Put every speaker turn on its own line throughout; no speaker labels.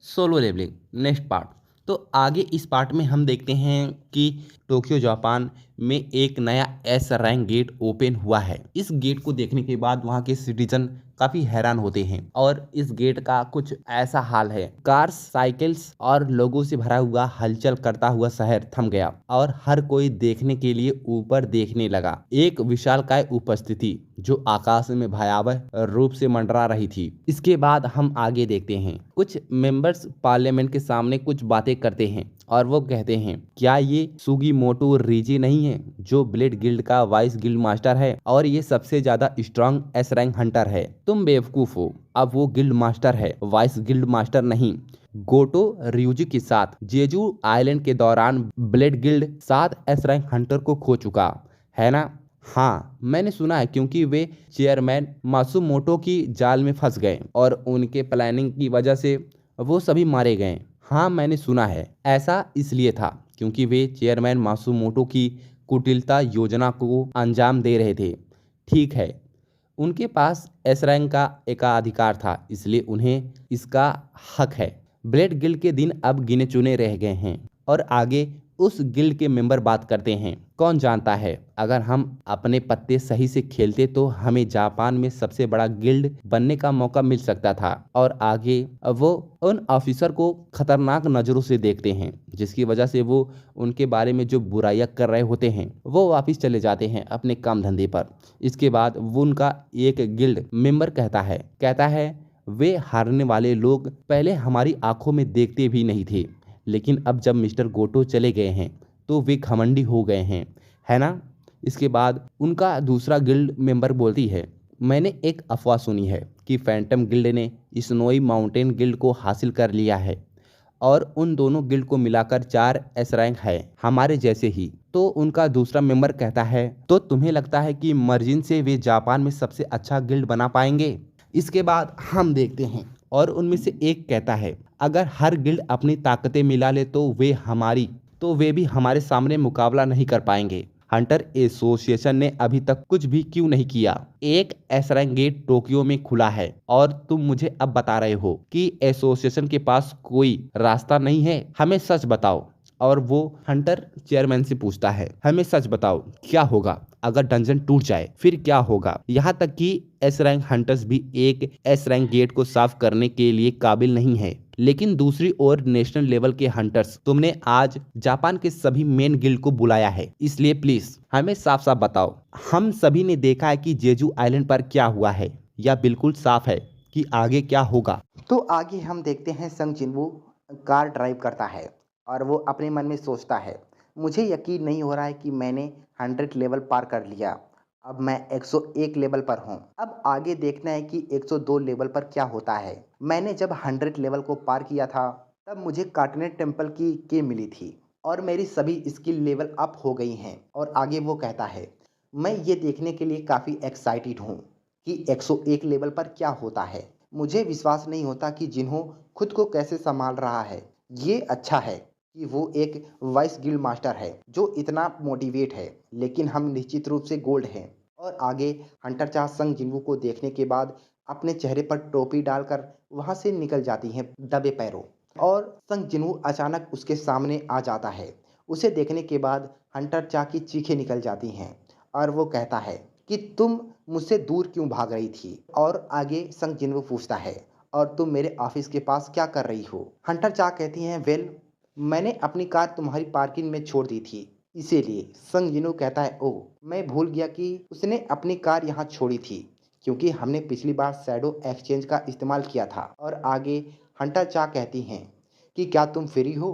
Solo levelling next part. तो आगे इस पार्ट में हम देखते हैं कि टोक्यो जापान में एक नया एस रैंक गेट ओपन हुआ है। इस गेट को देखने के बाद वहाँ के सिटीजन काफी हैरान होते हैं और इस गेट का कुछ ऐसा हाल है, कार्स, साइकिल्स और लोगों से भरा हुआ हलचल करता हुआ शहर थम गया और हर कोई देखने के लिए ऊपर देखने लगा। एक विशालकाय उपस्थिति जो आकाश में भयावह रूप से मंडरा रही थी। इसके बाद हम आगे देखते हैं, कुछ मेंबर्स पार्लियामेंट के सामने कुछ बातें करते हैं और वो कहते हैं, क्या ये सुगीमोटो रीजी नहीं है जो ब्लेड गिल्ड का वाइस गिल्ड मास्टर है और ये सबसे ज्यादा स्ट्रांग एस रैंक हंटर है? तुम बेवकूफ हो, अब वो गिल्ड मास्टर है, वाइस गिल्ड मास्टर नहीं। गोटो रियूजी के साथ जेजू आइलैंड के दौरान blade guild 7 S rank Hunter को खो चुका है ना? हाँ, मैंने सुना है, क्योंकि वे चेयरमैन मासुमोटो की जाल में फंस गए और उनके प्लानिंग की वजह से वो सभी मारे गए। हाँ, मैंने सुना है। ऐसा इसलिए था क्योंकि वे चेयरमैन मासुमोटो की कुटिलता योजना को अंजाम दे रहे थे। ठीक है, उनके पास एस रैंक का एकाधिकार था, इसलिए उन्हें इसका हक है। ब्लेड गिल्ड के दिन अब गिने चुने रह गए हैं और आगे उस गिल्ड के मेंबर बात करते हैं। कौन जानता है, अगर हम अपने पत्ते सही से खेलते तो हमें जापान में सबसे बड़ा गिल्ड बनने का मौका मिल सकता था। और आगे वो उन ऑफिसर को खतरनाक नजरों से देखते हैं, जिसकी वजह से वो उनके बारे में जो बुराइयां कर रहे होते हैं वो वापिस चले जाते हैं अपने काम धंधे पर। इसके बाद वो उनका एक गिल्ड मेंबर कहता है वे हारने वाले लोग पहले हमारी आंखों में देखते भी नहीं थे, लेकिन अब जब मिस्टर गोटो चले गए हैं तो वे घमंडी हो गए हैं, है ना? इसके बाद उनका दूसरा गिल्ड मेंबर बोलती है, मैंने एक अफवाह सुनी है कि फैंटम गिल्ड ने स्नोई माउंटेन गिल्ड को हासिल कर लिया है और उन दोनों गिल्ड को मिलाकर 4 एस रैंक है, हमारे जैसे ही। तो उनका दूसरा मेंबर कहता है, तो तुम्हें लगता है कि मर्जिन से वे जापान में सबसे अच्छा गिल्ड बना पाएंगे? इसके बाद हम देखते हैं और उनमें से एक कहता है, अगर हर गिल्ड अपनी ताकतें मिला ले तो वे भी हमारे सामने मुकाबला नहीं कर पाएंगे। हंटर एसोसिएशन ने अभी तक कुछ भी क्यों नहीं किया? एक एस रैंक गेट टोक्यो में खुला है और तुम मुझे अब बता रहे हो कि एसोसिएशन के पास कोई रास्ता नहीं है? हमें सच बताओ। और वो हंटर चेयरमैन से पूछता है, हमें सच बताओ, क्या होगा अगर डंजन टूट जाए? फिर क्या होगा? यहाँ तक कि एस रैंक हंटर्स भी एक एस रैंक गेट को साफ करने के लिए काबिल नहीं है। लेकिन दूसरी ओर नेशनल लेवल के हंटर्स, तुमने आज जापान के सभी मेन गिल्ड को बुलाया है, इसलिए प्लीज हमें साफ साफ बताओ। हम सभी ने देखा है कि जेजू आइलैंड पर क्या हुआ है, या बिल्कुल साफ है कि आगे क्या होगा?
तो आगे हम देखते हैं संग जिनवू कार ड्राइव करता है और वो अपने मन में सोचता है, मुझे यकीन नहीं हो रहा है कि मैंने 100 लेवल पार कर लिया। अब मैं 101 लेवल पर हूँ। अब आगे देखना है कि 102 लेवल पर क्या होता है। मैंने जब 100 लेवल को पार किया था तब मुझे कार्टनेट टेम्पल की मिली थी और मेरी सभी स्किल लेवल अप हो गई हैं। और आगे वो कहता है, मैं ये देखने के लिए काफ़ी एक्साइटेड हूँ कि 101 लेवल पर क्या होता है। मुझे विश्वास नहीं होता कि जिन्हों खुद को कैसे संभाल रहा है। ये अच्छा है कि वो एक वाइस गिल्ड मास्टर है जो इतना मोटिवेट है, लेकिन हम निश्चित रूप से गोल्ड हैं। और आगे हंटर चाह संग जिन्वू को देखने के बाद अपने चेहरे पर टोपी डालकर वहां से निकल जाती हैं दबे पैरों। और संग जिन्वू अचानक उसके सामने आ जाता है। उसे देखने के बाद हंटर चाह की चीखें निकल जाती हैं और वो कहता है कि तुम मुझसे दूर क्यों भाग रही थी? और आगे संग जिन्वू पूछता है, और तुम मेरे ऑफिस के पास क्या कर रही हो? हंटर चाह कहती हैं, वेल, मैंने अपनी कार तुम्हारी पार्किंग में छोड़ दी थी, इसीलिए। संग जिन्वू कहता है, ओह, मैं भूल गया कि उसने अपनी कार यहाँ छोड़ी थी, क्योंकि हमने पिछली बार शैडो एक्सचेंज का इस्तेमाल किया था। और आगे हंटर चाह कहती हैं कि क्या तुम फ्री हो?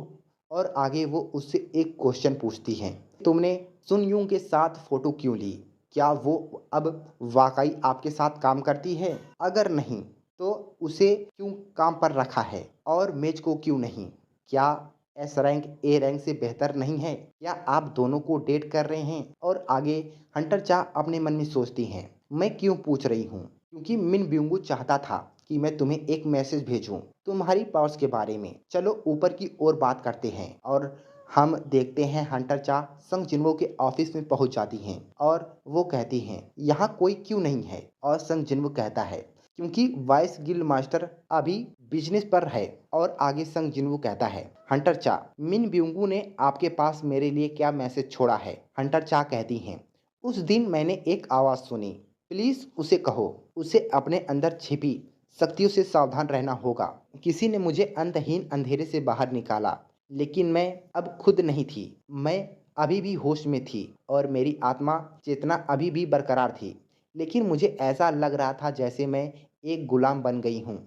और आगे वो उससे एक क्वेश्चन पूछती हैं, तुमने सुन यूं के साथ फोटो क्यों ली? क्या वो अब वाकई आपके साथ काम करती है? अगर नहीं तो उसे क्यों काम पर रखा है और मेज को क्यों नहीं? क्या एस रैंक ए रैंक से बेहतर नहीं है? क्या आप दोनों को डेट कर रहे हैं? और आगे हंटर चाह अपने मन में सोचती हैं, मैं क्यों पूछ रही हूँ? क्योंकि मिन ब्यूंगू चाहता था कि मैं तुम्हें एक मैसेज भेजूं तुम्हारी पावर्स के बारे में। चलो ऊपर की ओर बात करते हैं। और हम देखते हैं हंटर चा संग जिन्वो के ऑफिस में पहुंच जाती हैं और वो कहती हैं, यहाँ कोई क्यों नहीं है? और संग जिन्वो कहता है, क्योंकि वाइस गिल्ड मास्टर अभी बिजनेस पर है। और आगे संग जिनवू कहता है, हंटर चा, मिन ब्यूंगू ने आपके पास मेरे लिए क्या मैसेज छोड़ा है? हंटर चा कहती हैं, उस दिन मैंने एक आवाज़ सुनी, प्लीज़ उसे कहो, उसे अपने अंदर छिपी शक्तियों से सावधान रहना होगा। किसी ने मुझे अंतहीन अंधेरे से बाहर निकाला, लेकिन मैं अब खुद नहीं थी। मैं अभी भी होश में थी और मेरी आत्मा चेतना अभी भी बरकरार थी। लेकिन मुझे ऐसा लग रहा था जैसे मैं एक गुलाम बन गई हूँ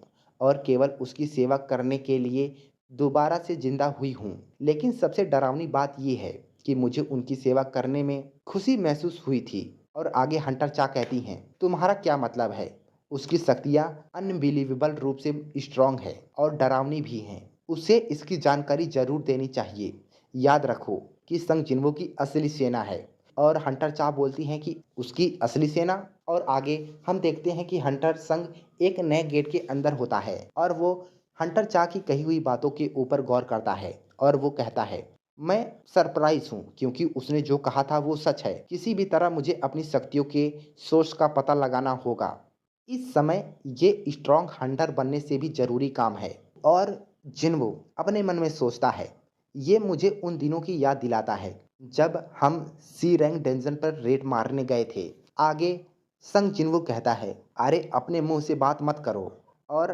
और केवल उसकी सेवा करने के लिए दोबारा से जिंदा हुई हूँ। लेकिन सबसे डरावनी बात यह है कि मुझे उनकी सेवा करने में खुशी महसूस हुई थी। और आगे हंटर चा कहती हैं, तुम्हारा क्या मतलब है? उसकी शक्तियाँ अनबिलीवेबल रूप से स्ट्रांग है और डरावनी भी हैं। उसे इसकी जानकारी जरूर देनी चाहिए। याद रखो कि संग जिन्वो की असली सेना है। और हंटर चा बोलती हैं कि उसकी असली सेना। और आगे हम देखते हैं कि हंटर संग एक नए गेट के अंदर होता है और वो हंटर चा की कही हुई बातों के ऊपर गौर करता है। और वो कहता है, मैं सरप्राइज हूँ क्योंकि उसने जो कहा था वो सच है। किसी भी तरह मुझे अपनी शक्तियों के सोर्स का पता लगाना होगा। इस समय ये स्ट्रॉन्ग हंटर बनने से भी जरूरी काम है। और जिन्वो अपने मन में सोचता है, ये मुझे उन दिनों की याद दिलाता है जब हम सी रैंक डंजन पर रेड मारने गए थे। आगे संग जिन्वो कहता है, अरे अपने मुंह से बात मत करो। और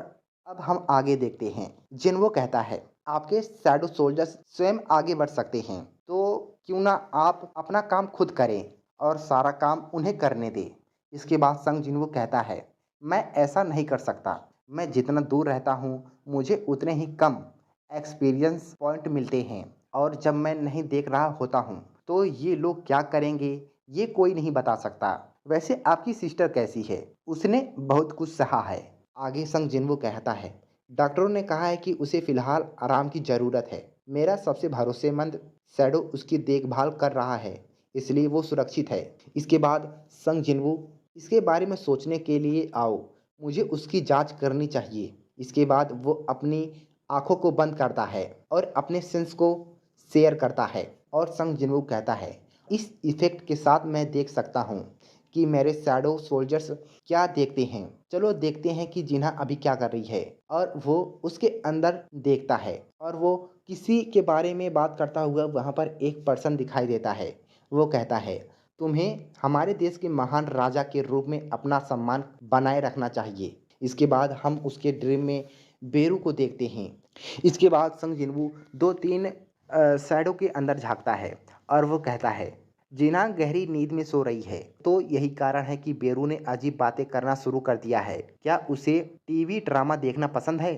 अब हम आगे देखते हैं। जिन्वो कहता है, आपके शैडो सोल्जर्स स्वयं आगे बढ़ सकते हैं, तो क्यों ना आप अपना काम खुद करें और सारा काम उन्हें करने दें। इसके बाद संग जिन्वो कहता है, मैं ऐसा नहीं कर सकता। मैं जितना दूर रहता हूँ मुझे उतने ही कम एक्सपीरियंस पॉइंट मिलते हैं और जब मैं नहीं देख रहा होता हूँ तो ये लोग क्या करेंगे ये कोई नहीं बता सकता। वैसे आपकी सिस्टर कैसी है? उसने बहुत कुछ सहा है। आगे संग जिन्वो कहता है, डॉक्टरों ने कहा है कि उसे फिलहाल आराम की ज़रूरत है। मेरा सबसे भरोसेमंद शैडो उसकी देखभाल कर रहा है, इसलिए वो सुरक्षित है। इसके बाद संग जिन्वो, इसके बारे में सोचने के लिए आओ, मुझे उसकी जांच करनी चाहिए। इसके बाद वो अपनी आंखों को बंद करता है और अपने सेंस को शेयर करता है। और संग जिन्वो कहता है, इस इफेक्ट के साथ मैं देख सकता हूँ कि मेरे शैडो सोल्जर्स क्या देखते हैं। चलो देखते हैं कि जिन्हा अभी क्या कर रही है। और वो उसके अंदर देखता है और वो किसी के बारे में बात करता हुआ वहाँ पर एक पर्सन दिखाई देता है। वो कहता है, तुम्हें हमारे देश के महान राजा के रूप में अपना सम्मान बनाए रखना चाहिए। इसके बाद हम उसके ड्रीम में बेरू को देखते हैं। इसके बाद संग जिन्वू दो तीन शैडो के अंदर झांकता है और वो कहता है, जिन्हा गहरी नींद में सो रही है, तो यही कारण है कि बेरू ने अजीब बातें करना शुरू कर दिया है। क्या उसे टीवी ड्रामा देखना पसंद है?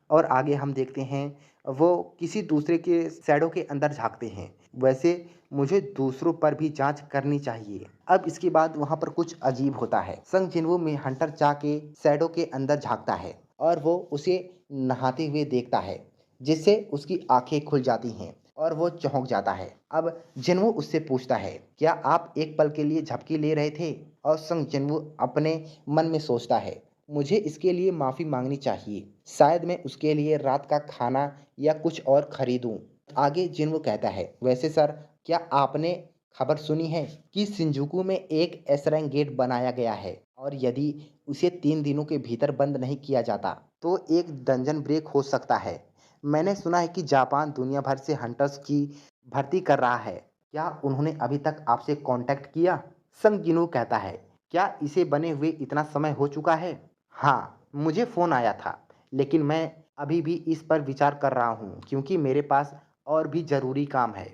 और आगे हम देखते हैं वो किसी दूसरे के शैडो के अंदर झांकते हैं। वैसे मुझे दूसरों पर भी जांच करनी चाहिए। अब इसके बाद वहां पर कुछ अजीब होता है। संग जिन्वो में हंटर चा के शैडो के अंदर झांकता है और वो उसे नहाते हुए देखता है, जिससे उसकी आंखें खुल जाती हैं और वो चौंक जाता है। अब जिन्वो उससे पूछता है, क्या आप एक पल के लिए झपकी ले रहे थे? और संग जिन्वो अपने मन में सोचता है, मुझे इसके लिए माफ़ी मांगनी चाहिए। शायद मैं उसके लिए रात का खाना या कुछ और खरीदूं। आगे जिन्वो कहता है, वैसे सर, क्या आपने खबर सुनी है कि शिंजुकू में एक एस रैंक गेट बनाया गया है और यदि उसे 3 दिनों के भीतर बंद नहीं किया जाता तो एक डंजन ब्रेक हो सकता है। मैंने सुना है कि जापान दुनिया भर से हंटर्स की भर्ती कर रहा है। क्या उन्होंने अभी तक आपसे कांटेक्ट किया? संग जिन्वो कहता है, क्या इसे बने हुए इतना समय हो चुका है? हाँ, मुझे फ़ोन आया था, लेकिन मैं अभी भी इस पर विचार कर रहा हूँ क्योंकि मेरे पास और भी ज़रूरी काम है।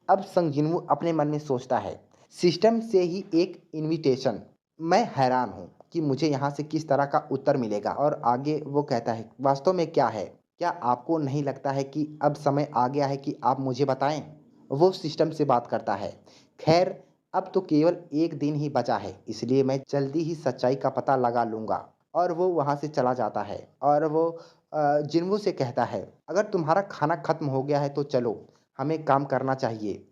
अब संग जिन्वो अपने मन में सोचता है, सिस्टम से ही एक इनविटेशन। मैं हैरान हूँ कि मुझे यहाँ से किस तरह का उत्तर मिलेगा। और आगे वो कहता है, वास्तव में क्या है? क्या आपको नहीं लगता है कि अब समय आ गया है कि आप मुझे बताएं? वो सिस्टम से बात करता है, खैर अब तो केवल एक दिन ही बचा है, इसलिए मैं जल्दी ही सच्चाई का पता लगा लूँगा। और वो वहाँ से चला जाता है और वो जिन्वो से कहता है, अगर तुम्हारा खाना खत्म हो गया है तो चलो, हमें काम करना चाहिए।